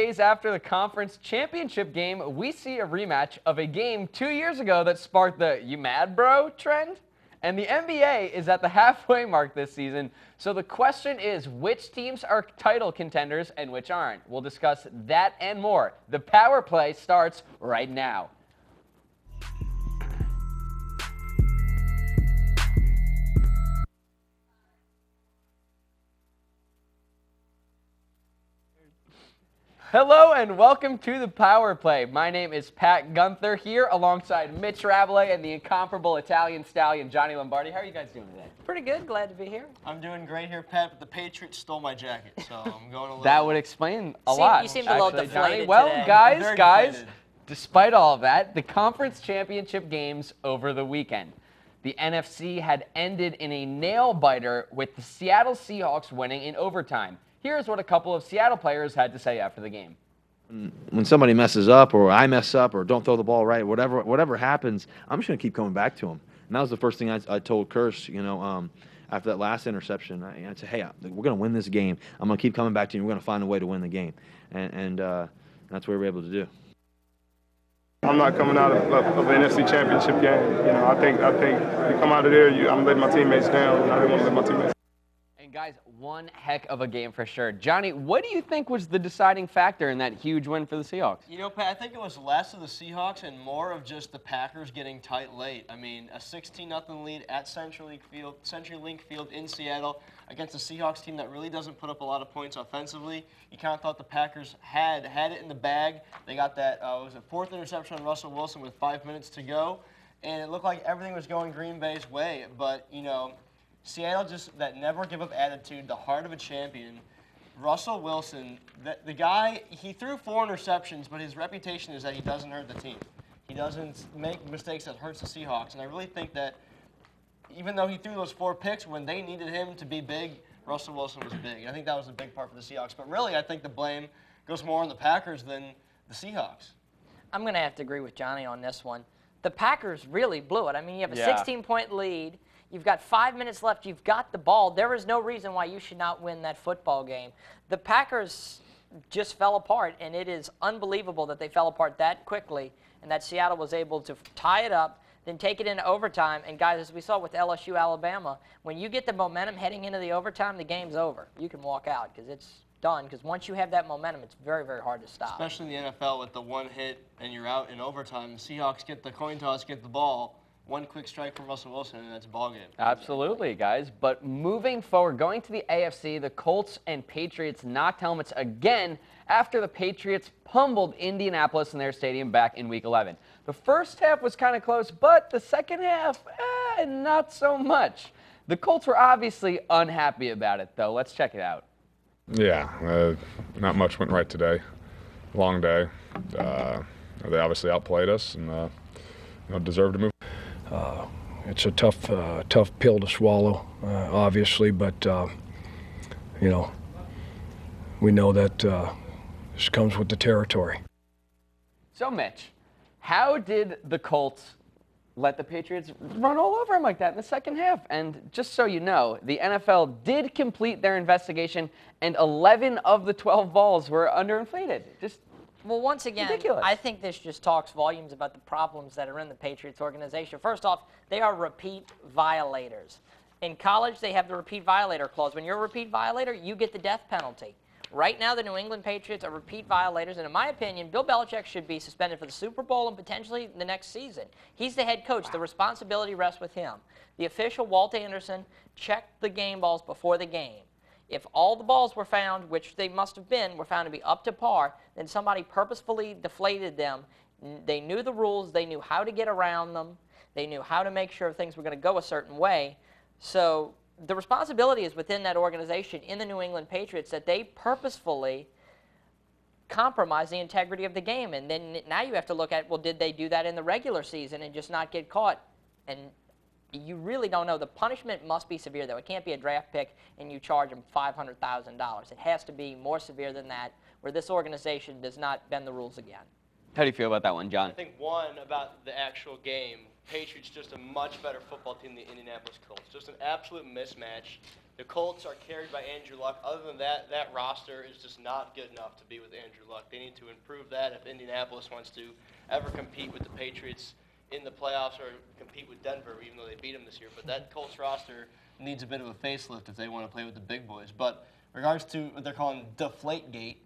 days after the conference championship game, we see a rematch of a game 2 years ago that sparked the "you mad, bro" trend. And the NBA is at the halfway mark this season, so the question is, which teams are title contenders and which aren't? We'll discuss that and more. The Power Play starts right now. Hello and welcome to the Power Play. My name is Pat Gunther here alongside Mitch Rabalais and the incomparable Italian stallion Johnny Lombardi. How are you guys doing today? Pretty good. Glad to be here. I'm doing great here, Pat, but the Patriots stole my jacket, so I'm going a little... That would explain a lot. You seemed a little deflated Johnny. Well, today. guys, despite all of that, the conference championship games over the weekend. The NFC had ended in a nail-biter with the Seattle Seahawks winning in overtime. Here's what a couple of Seattle players had to say after the game. When somebody messes up or I mess up or don't throw the ball right, whatever happens, I'm just going to keep coming back to him. And that was the first thing I told Kirsch, after that last interception. I said, hey, we're going to win this game. I'm going to keep coming back to you. We're going to find a way to win the game. And that's what we were able to do. I'm not coming out of an NFC championship game. I think you come out of there, I'm letting my teammates down, and I didn't want to let my teammates down. Guys, one heck of a game for sure. Johnny, what do you think was the deciding factor in that huge win for the Seahawks? Pat, I think it was less of the Seahawks and more of just the Packers getting tight late. I mean, a 16-0 lead at CenturyLink Field in Seattle against a Seahawks team that really doesn't put up a lot of points offensively. You kind of thought the Packers had it in the bag. They got that, fourth interception on Russell Wilson with 5 minutes to go, and it looked like everything was going Green Bay's way, but, Seattle just that never give up attitude, the heart of a champion. Russell Wilson, the guy, he threw 4 interceptions, but his reputation is that he doesn't hurt the team. He doesn't make mistakes that hurts the Seahawks. And I really think that even though he threw those 4 picks, when they needed him to be big, Russell Wilson was big. I think that was a big part for the Seahawks. But really, I think the blame goes more on the Packers than the Seahawks. I'm going to have to agree with Johnny on this one. The Packers really blew it. I mean, you have a 16-point lead. You've got 5 minutes left. You've got the ball. There is no reason why you should not win that football game. The Packers just fell apart, and it is unbelievable that they fell apart that quickly and that Seattle was able to tie it up, then take it into overtime. And, guys, as we saw with LSU, Alabama, when you get the momentum heading into the overtime, the game's over. You can walk out because it's done, because once you have that momentum, it's very, very hard to stop. Especially in the NFL with the one hit and you're out in overtime. The Seahawks get the coin toss, get the ball. One quick strike from Russell Wilson, and that's a ball game. Absolutely, guys. But moving forward, going to the AFC, the Colts and Patriots knocked helmets again after the Patriots pummeled Indianapolis in their stadium back in Week 11. The first half was kind of close, but the second half, not so much. The Colts were obviously unhappy about it, though. Let's check it out. Yeah, not much went right today. Long day. They obviously outplayed us and deserved to move. It's a tough pill to swallow, obviously, but we know that this comes with the territory. So, Mitch, how did the Colts let the Patriots run all over them like that in the second half? And just so you know, the NFL did complete their investigation, and 11 of the 12 balls were underinflated. Well, once again, ridiculous. I think this just talks volumes about the problems that are in the Patriots organization. First off, they are repeat violators. In college, they have the repeat violator clause. When you're a repeat violator, you get the death penalty. Right now, the New England Patriots are repeat violators, and in my opinion, Bill Belichick should be suspended for the Super Bowl and potentially the next season. He's the head coach. The responsibility rests with him. The official, Walt Anderson, checked the game balls before the game. If all the balls were found, which they must have been, were found to be up to par, then somebody purposefully deflated them. They knew the rules. They knew how to get around them. They knew how to make sure things were going to go a certain way. So the responsibility is within that organization in the New England Patriots that they purposefully compromise the integrity of the game. And then now you have to look at, well, did they do that in the regular season and just not get caught? And you really don't know. The punishment must be severe, though. It can't be a draft pick and you charge them $500,000. It has to be more severe than that, where this organization does not bend the rules again. How do you feel about that one, John? I think, one, about the actual game, Patriots just a much better football team than the Indianapolis Colts. Just an absolute mismatch. The Colts are carried by Andrew Luck. Other than that, that roster is just not good enough to be with Andrew Luck. They need to improve that if Indianapolis wants to ever compete with the Patriots in the playoffs or compete with Denver, even though they beat them this year. But that Colts roster needs a bit of a facelift if they want to play with the big boys. But in regards to what they're calling Deflategate,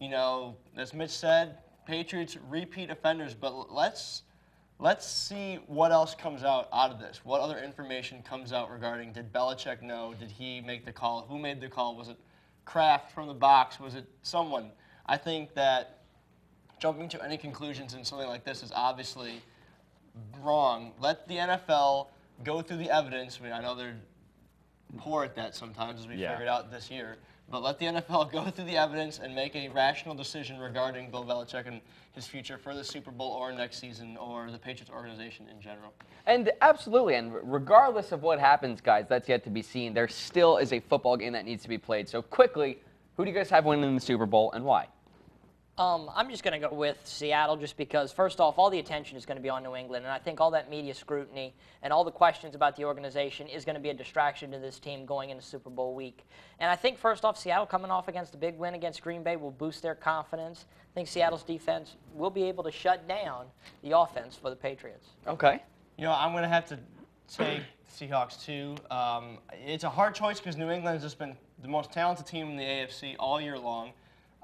you know, as Mitch said, Patriots repeat offenders, but let's see what else comes out of this. What other information comes out regarding, did Belichick know? Did he make the call? Who made the call? Was it Kraft from the box? Was it someone? I think that jumping to any conclusions in something like this is obviously wrong. Let the NFL go through the evidence. I mean, I know they're poor at that sometimes, as we figured out this year. But let the NFL go through the evidence and make a rational decision regarding Bill Belichick and his future for the Super Bowl or next season or the Patriots organization in general. And absolutely, and regardless of what happens, guys, that's yet to be seen. There still is a football game that needs to be played. So quickly, who do you guys have winning the Super Bowl and why? I'm just going to go with Seattle just because, first off, all the attention is going to be on New England, and I think all that media scrutiny and all the questions about the organization is going to be a distraction to this team going into Super Bowl week. And I think, first off, Seattle coming off against the big win against Green Bay will boost their confidence. I think Seattle's defense will be able to shut down the offense for the Patriots. Okay. You know, I'm going to have to take Seahawks too. It's a hard choice because New England has just been the most talented team in the AFC all year long.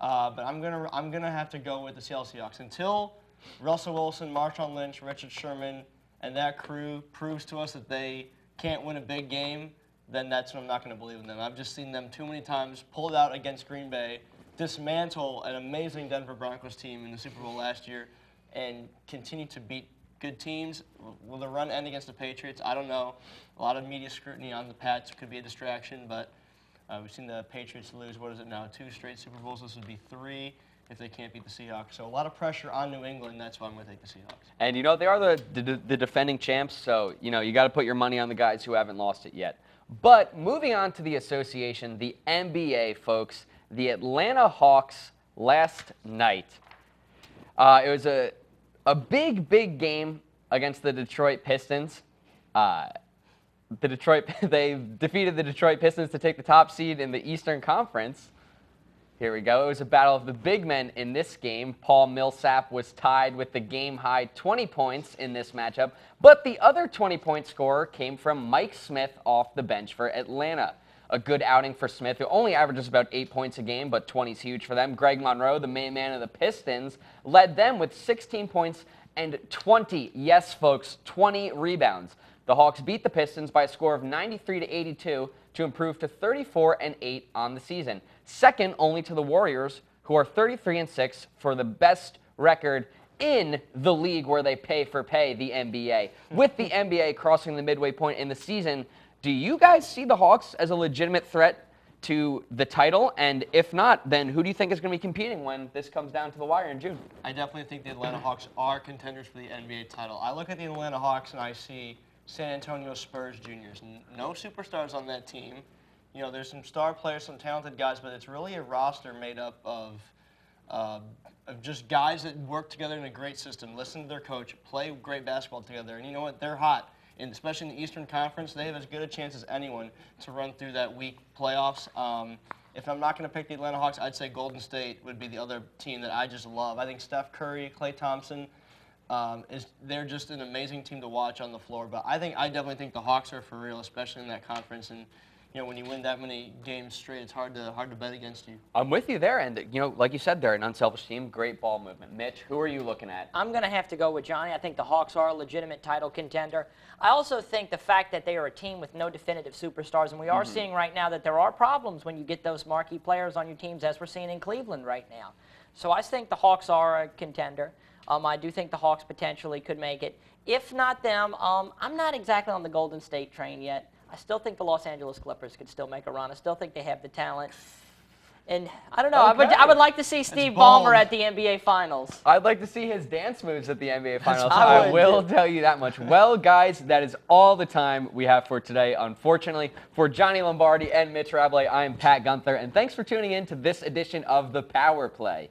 But I'm gonna have to go with the Seattle Seahawks until Russell Wilson, Marshawn Lynch, Richard Sherman, and that crew proves to us that they can't win a big game. Then that's when I'm not going to believe in them. I've just seen them too many times pull it out against Green Bay, dismantle an amazing Denver Broncos team in the Super Bowl last year, and continue to beat good teams. Will the run end against the Patriots? I don't know. A lot of media scrutiny on the Pats could be a distraction, but. We've seen the Patriots lose, what is it now, 2 straight Super Bowls. This would be 3 if they can't beat the Seahawks. So a lot of pressure on New England. That's why I'm going to take the Seahawks. And, you know, they are the defending champs, so, you know, you got to put your money on the guys who haven't lost it yet. But moving on to the association, the NBA, folks, the Atlanta Hawks last night. It was a big game against the Detroit Pistons. They defeated the Detroit Pistons to take the top seed in the Eastern Conference. Here we go. It was a battle of the big men in this game. Paul Millsap was tied with the game-high 20 points in this matchup, but the other 20-point scorer came from Mike Smith off the bench for Atlanta. A good outing for Smith, who only averages about 8 points a game, but 20 is huge for them. Greg Monroe, the main man of the Pistons, led them with 16 points and 20, yes, folks, 20 rebounds. The Hawks beat the Pistons by a score of 93-82 to improve to 34-8 on the season. Second only to the Warriors, who are 33-6 for the best record in the league where they pay for pay, the NBA. With the NBA crossing the midway point in the season, do you guys see the Hawks as a legitimate threat to the title? And if not, then who do you think is going to be competing when this comes down to the wire in June? I definitely think the Atlanta Hawks are contenders for the NBA title. I look at the Atlanta Hawks and I see San Antonio Spurs juniors. No superstars on that team. You know, there's some star players, some talented guys, but it's really a roster made up of just guys that work together in a great system, listen to their coach, play great basketball together. And you know what? They're hot. And especially in the Eastern Conference, they have as good a chance as anyone to run through that week playoffs. If I'm not going to pick the Atlanta Hawks, I'd say Golden State would be the other team that I just love. I think Steph Curry, Klay Thompson, they're just an amazing team to watch on the floor. But I definitely think the Hawks are for real, especially in that conference. And you know, when you win that many games straight, it's hard to bet against you. I'm with you there, and you know, like you said, they're an unselfish team, great ball movement. Mitch, who are you looking at? I'm going to have to go with Johnny. I think the Hawks are a legitimate title contender. I also think the fact that they are a team with no definitive superstars, and we are seeing right now that there are problems when you get those marquee players on your teams, as we're seeing in Cleveland right now. So I think the Hawks are a contender. I do think the Hawks potentially could make it. If not them, I'm not exactly on the Golden State train yet. I still think the Los Angeles Clippers could still make a run. I still think they have the talent. And I don't know. Okay. I would like to see Steve Ballmer at the NBA Finals. I'd like to see his dance moves at the NBA Finals. I I will tell you that much. Well, guys, that is all the time we have for today, unfortunately. For Johnny Lombardi and Mitch Rabalais, I am Pat Gunther, and thanks for tuning in to this edition of The Power Play.